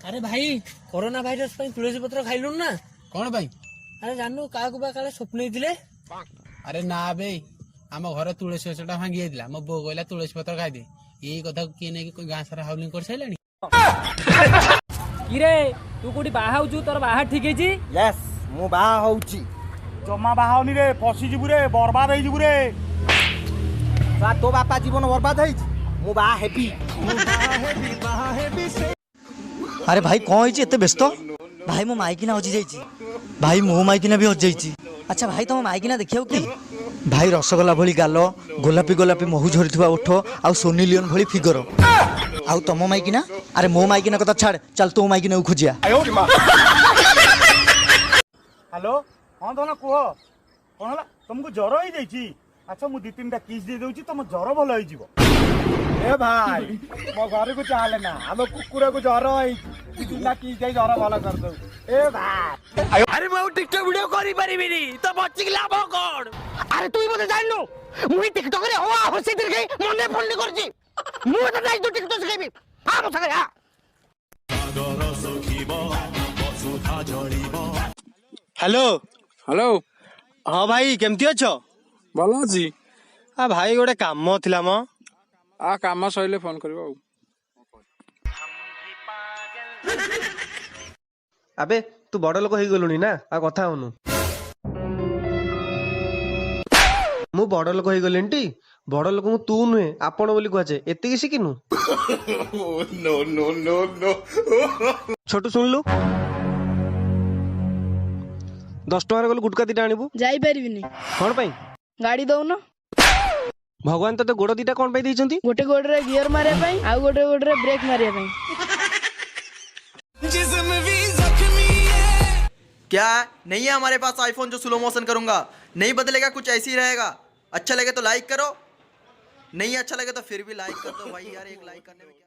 अरे भाई corona virus तुलसी पत्र खाइलु ना कौन भाई? अरे जानू क्या काले स्वप्न थे। अरे ना बे आम घर तुलसी गछटा भांगी जाइला मो बो कहला तुलसी पत्र खाइदे यही कथा किए नहीं कोई गाँ सारा हाउलिंग कर साइलानी। किरे तू कोठी बाहा होजु तोर बाहा ठीक है? यस मु बाहा होउची जम्मा बाहा होनी रे फसी जिबु रे बर्बाद होई जिबु रे। तो बापा जीवन बर्बाद होई मु बाहा हेबी। अरे भाई कौन होइछि एते व्यस्त? भाई मो माइकिना हजि जाइछि। भाई मो माइकिना भी हजि जाइछि। अच्छा भाई तुम माइकिना देखियो कि? भाई रसगोला भली गाल गोलापी गोलापी महू झरीथुवा ओठ आ सोनी लियोन भली फिगर आउ तुम माइकिना? अरे मो माइकिना कथा छाड़ चल तू माइकिना खोजिया। हेलो हाँ धन कह कौन है तुमको ज्वर हो जाइए? अच्छा मुझे 2-3टा किस दे दूची तुम ज्वर भल हो जीवो। ए भाई मो घर को चले ना हम कुकुर को ज्वर हो 2-3टा किस दे ज्वर भल कर दो। ए भाई अरे मैं टिकटॉक वीडियो करि परिबिनी तो बच्ची लाभ कोन? अरे तू मते जाननु मुई टिकटॉक रे हो हसी दिल गई मने फोन करछि मु तो जाई तू टिकटॉक सिखाइबी आ मो सके हेलो हेलो हाँ भाई केमती अछो? भल अच्छी आ भाई गोटे काम थिला म आ काम सइले फोन करियो। अबे तू बड़ लोक हो गलुनी ना आ कथा होनु मु बड़ लोक हो गलिन टी बड़ लोक मु तू नुहे आपण बोली कहे एति शिखिनु। नो नो नो नो छोटू सुनलु 10 टଙ୍କା गल गुटका दीटा आनिबु जाई परिबिनी कोन पई गाड़ी दउन भगवान तते गोड़ दीटा कोन पई दैछंती गोटे गोड़रे गियर मारे पई आ गोटे गोड़रे ब्रेक मारे पई। क्या नहीं है हमारे पास आईफोन जो स्लो मोशन करूंगा? नहीं बदलेगा, कुछ ऐसे ही रहेगा। अच्छा लगे तो लाइक करो, नहीं अच्छा लगे तो फिर भी लाइक कर दो भाई यार, एक लाइक करने में क्या